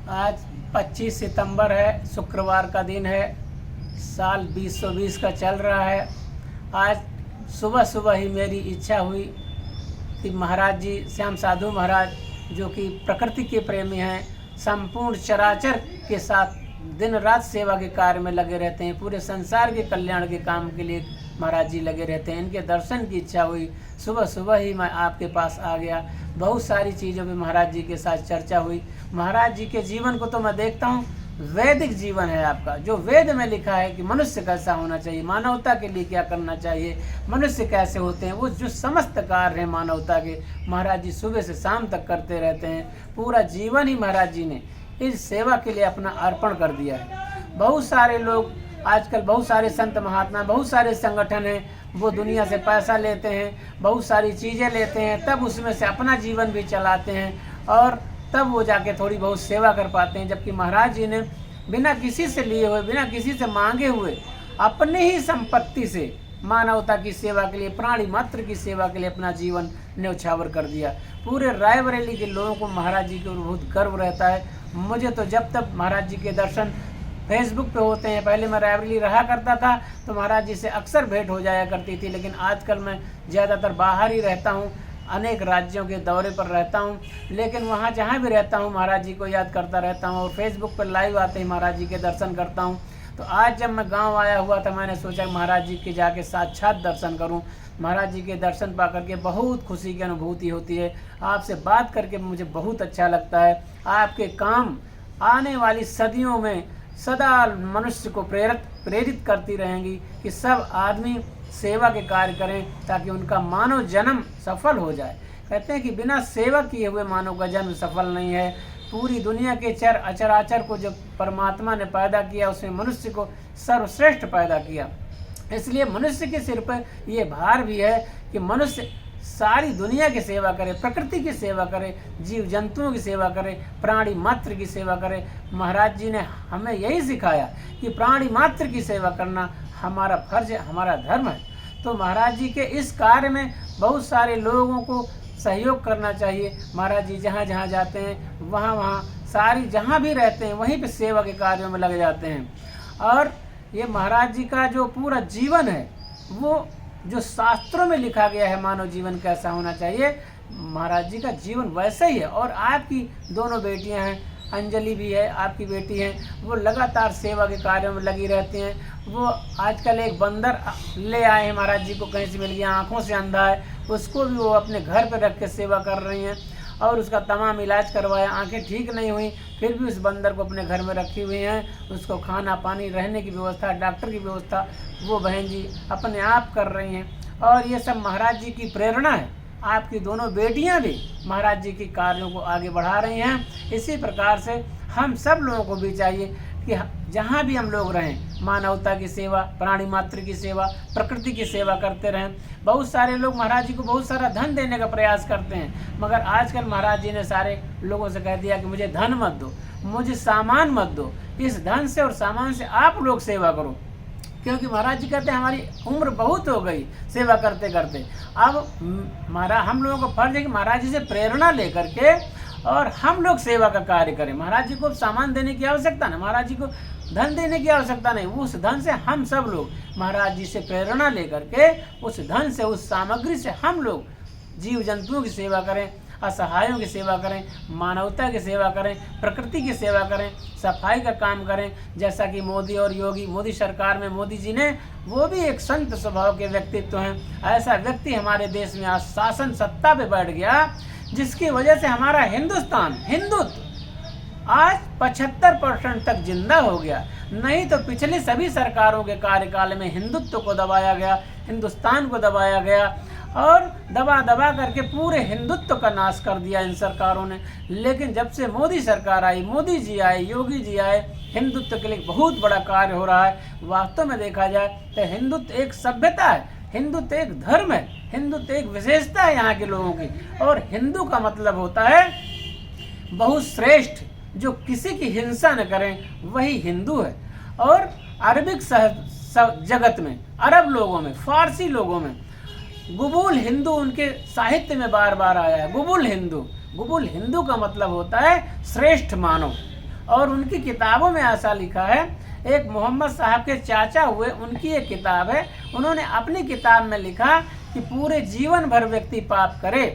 आज 25 सितंबर है, शुक्रवार का दिन है, साल 2020 का चल रहा है। आज सुबह सुबह ही मेरी इच्छा हुई कि महाराज जी श्याम साधु महाराज, जो कि प्रकृति के प्रेमी हैं, संपूर्ण चराचर के साथ दिन रात सेवा के कार्य में लगे रहते हैं, पूरे संसार के कल्याण के काम के लिए महाराज जी लगे रहते हैं। इनके दर्शन की इच्छा हुई, सुबह सुबह ही मैं आपके पास आ गया। बहुत सारी चीज़ों पे महाराज जी के साथ चर्चा हुई। महाराज जी के जीवन को तो मैं देखता हूँ, वैदिक जीवन है आपका, जो वेद में लिखा है कि मनुष्य कैसा होना चाहिए, मानवता के लिए क्या करना चाहिए, मनुष्य कैसे होते हैं, वो जो समस्त कार्य हैं मानवता के, महाराज जी सुबह से शाम तक करते रहते हैं। पूरा जीवन ही महाराज जी ने इस सेवा के लिए अपना अर्पण कर दिया है। बहुत सारे लोग आजकल, बहुत सारे संत महात्मा, बहुत सारे संगठन हैं, वो दुनिया से पैसा लेते हैं, बहुत सारी चीज़ें लेते हैं, तब उसमें से अपना जीवन भी चलाते हैं और तब वो जाके थोड़ी बहुत सेवा कर पाते हैं। जबकि महाराज जी ने बिना किसी से लिए हुए, बिना किसी से मांगे हुए, अपने ही संपत्ति से मानवता की सेवा के लिए, प्राणी मात्र की सेवा के लिए अपना जीवन न्यौछावर कर दिया। पूरे रायबरेली के लोगों को महाराज जी के ऊपर बहुत गर्व रहता है। मुझे तो जब तक महाराज जी के दर्शन फेसबुक पे होते हैं, पहले मैं रायबरेली रहा करता था तो महाराज जी से अक्सर भेंट हो जाया करती थी, लेकिन आजकल मैं ज़्यादातर बाहर ही रहता हूँ, अनेक राज्यों के दौरे पर रहता हूँ, लेकिन वहाँ जहाँ भी रहता हूँ महाराज जी को याद करता रहता हूँ और फेसबुक पर लाइव आते ही महाराज जी के दर्शन करता हूँ। तो आज जब मैं गांव आया हुआ था, मैंने सोचा महाराज जी के जाके साक्षात दर्शन करूं। महाराज जी के दर्शन पा करके बहुत खुशी की अनुभूति होती है। आपसे बात करके मुझे बहुत अच्छा लगता है। आपके काम आने वाली सदियों में सदा मनुष्य को प्रेरित करती रहेंगी कि सब आदमी सेवा के कार्य करें ताकि उनका मानव जन्म सफल हो जाए। कहते हैं कि बिना सेवा किए हुए मानव का जन्म सफल नहीं है। पूरी दुनिया के अचराचर को जो परमात्मा ने पैदा किया, उसमें मनुष्य को सर्वश्रेष्ठ पैदा किया। इसलिए मनुष्य के सिर पर यह भार भी है कि मनुष्य सारी दुनिया की सेवा करे, प्रकृति की सेवा करे, जीव जंतुओं की सेवा करे, प्राणी मात्र की सेवा करे। महाराज जी ने हमें यही सिखाया कि प्राणी मात्र की सेवा करना हमारा फर्ज है, हमारा धर्म है। तो महाराज जी के इस कार्य में बहुत सारे लोगों को सहयोग करना चाहिए। महाराज जी जहाँ जहाँ जाते हैं, वहाँ सारी जहाँ भी रहते हैं, वहीं पे सेवा के कार्यों में लग जाते हैं। और ये महाराज जी का जो पूरा जीवन है, वो जो शास्त्रों में लिखा गया है मानव जीवन कैसा होना चाहिए, महाराज जी का जीवन वैसा ही है। और आपकी दोनों बेटियां हैं, अंजलि भी है, आपकी बेटी है, वो लगातार सेवा के कार्यों में लगी रहती हैं। वो आजकल एक बंदर ले आए हैं, महाराज जी को कहीं से मिल गया, आँखों से अंधा है, उसको भी वो अपने घर पर रख के सेवा कर रही हैं और उसका तमाम इलाज करवाया, आंखें ठीक नहीं हुई, फिर भी उस बंदर को अपने घर में रखी हुई हैं। उसको खाना पानी, रहने की व्यवस्था, डॉक्टर की व्यवस्था वो बहन जी अपने आप कर रही हैं। और ये सब महाराज जी की प्रेरणा है। आपकी दोनों बेटियां भी महाराज जी के कार्यों को आगे बढ़ा रही हैं। इसी प्रकार से हम सब लोगों को भी चाहिए कि जहाँ भी हम लोग रहें, मानवता की सेवा, प्राणी मात्र की सेवा, प्रकृति की सेवा करते रहें। बहुत सारे लोग महाराज जी को बहुत सारा धन देने का प्रयास करते हैं, मगर आजकल महाराज जी ने सारे लोगों से कह दिया कि मुझे धन मत दो, मुझे सामान मत दो, इस धन से और सामान से आप लोग सेवा करो। क्योंकि महाराज जी कहते हैं हमारी उम्र बहुत हो गई सेवा करते करते, अब हम लोगों को फर्ज है कि महाराज जी से प्रेरणा लेकर के और हम लोग सेवा का कार्य करें। महाराज जी को सामान देने की आवश्यकता नहीं, महाराज जी को धन देने की आवश्यकता नहीं। उस धन से हम सब लोग महाराज जी से प्रेरणा लेकर के उस धन से, उस सामग्री से हम लोग जीव जंतुओं की सेवा करें, असहायों की सेवा करें, मानवता की सेवा करें, प्रकृति की सेवा करें, सफाई का काम करें। जैसा कि मोदी और योगी, मोदी सरकार में मोदी जी ने, वो भी एक संत स्वभाव के व्यक्तित्व हैं। ऐसा व्यक्ति हमारे देश में आज शासन सत्ता पे बैठ गया, जिसकी वजह से हमारा हिंदुस्तान, हिंदुत्व आज 75% तक जिंदा हो गया। नहीं तो पिछले सभी सरकारों के कार्यकाल में हिंदुत्व को दबाया गया, हिंदुस्तान को दबाया गया और दबा दबा करके पूरे हिंदुत्व का नाश कर दिया इन सरकारों ने। लेकिन जब से मोदी सरकार आई, मोदी जी आए, योगी जी आए, हिंदुत्व के लिए बहुत बड़ा कार्य हो रहा है। वास्तव में देखा जाए तो हिंदुत्व एक सभ्यता है, हिंदुत्व एक धर्म है, हिंदुत्व एक विशेषता है यहाँ के लोगों की। और हिंदू का मतलब होता है बहुत श्रेष्ठ, जो किसी की हिंसा न करें, वही हिंदू है। और अरबिक जगत में, अरब लोगों में, फारसी लोगों में गुबुल हिंदू उनके साहित्य में बार बार आया है। गुबुल हिंदू का मतलब होता है श्रेष्ठ मानव। और उनकी किताबों में ऐसा लिखा है, एक मोहम्मद साहब के चाचा हुए, उनकी एक किताब है, उन्होंने अपनी किताब में लिखा कि पूरे जीवन भर व्यक्ति पाप करे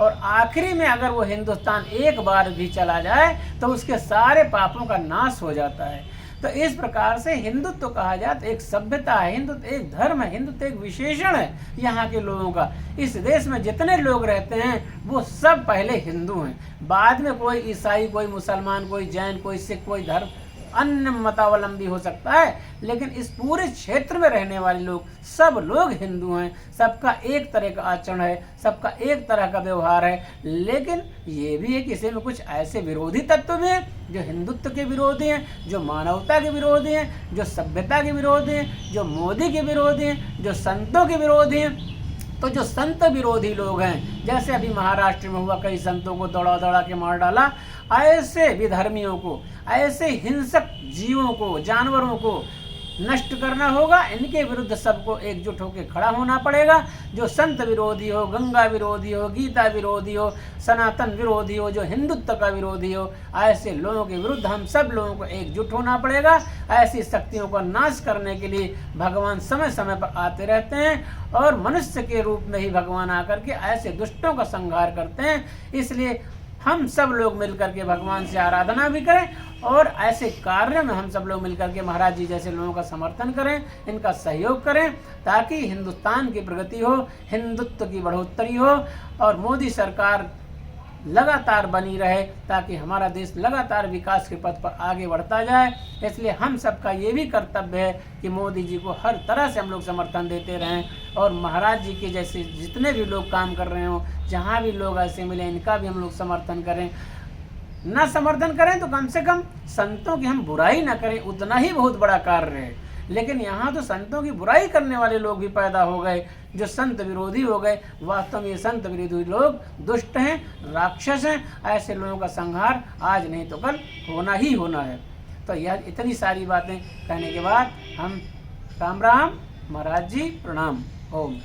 और आखिरी में अगर वो हिंदुस्तान एक बार भी चला जाए तो उसके सारे पापों का नाश हो जाता है। तो इस प्रकार से हिंदुत्व कहा जाए तो एक सभ्यता है, हिंदुत्व एक धर्म है, हिंदुत्व एक विशेषण है यहाँ के लोगों का। इस देश में जितने लोग रहते हैं वो सब पहले हिंदू हैं, बाद में कोई ईसाई, कोई मुसलमान, कोई जैन, कोई सिख, कोई धर्म अन्य मतावलंबी हो सकता है, लेकिन इस पूरे क्षेत्र में रहने वाले लोग सब लोग हिंदू हैं। सबका एक तरह का आचरण है, सबका एक तरह का व्यवहार है, लेकिन ये भी है कि इसी में कुछ ऐसे विरोधी तत्व भी हैं जो हिंदुत्व के विरोधी हैं, जो मानवता के विरोधी हैं, जो सभ्यता के विरोधी हैं, जो मोदी के विरोधी हैं, जो संतों के विरोधी हैं। तो जो संत विरोधी लोग हैं, जैसे अभी महाराष्ट्र में हुआ, कई संतों को दौड़ा दौड़ा के मार डाला, ऐसे विधर्मियों को, ऐसे हिंसक जीवों को, जानवरों को नष्ट करना होगा। इनके विरुद्ध सबको एकजुट होकर खड़ा होना पड़ेगा। जो संत विरोधी हो, गंगा विरोधी हो, गीता विरोधी हो, सनातन विरोधी हो, जो हिंदुत्व का विरोधी हो, ऐसे लोगों के विरुद्ध हम सब लोगों को एकजुट होना पड़ेगा। ऐसी शक्तियों का नाश करने के लिए भगवान समय समय पर आते रहते हैं और मनुष्य के रूप में ही भगवान आकर के ऐसे दुष्टों का संहार करते हैं। इसलिए हम सब लोग मिलकर के भगवान से आराधना भी करें और ऐसे कार्य में हम सब लोग मिलकर के महाराज जी जैसे लोगों का समर्थन करें, इनका सहयोग करें, ताकि हिंदुस्तान की प्रगति हो, हिंदुत्व की बढ़ोतरी हो और मोदी सरकार लगातार बनी रहे, ताकि हमारा देश लगातार विकास के पथ पर आगे बढ़ता जाए। इसलिए हम सबका ये भी कर्तव्य है कि मोदी जी को हर तरह से हम लोग समर्थन देते रहें और महाराज जी के जैसे जितने भी लोग काम कर रहे हों, जहाँ भी लोग ऐसे मिले, इनका भी हम लोग समर्थन करें। न समर्थन करें तो कम से कम संतों की हम बुराई न करें, उतना ही बहुत बड़ा कार्य है। लेकिन यहाँ तो संतों की बुराई करने वाले लोग भी पैदा हो गए, जो संत विरोधी हो गए। वास्तव में ये संत विरोधी लोग दुष्ट हैं, राक्षस हैं। ऐसे लोगों का संहार आज नहीं तो कल होना ही होना है। तो यह इतनी सारी बातें कहने के बाद हम राम राम, महाराज जी प्रणाम। ओम।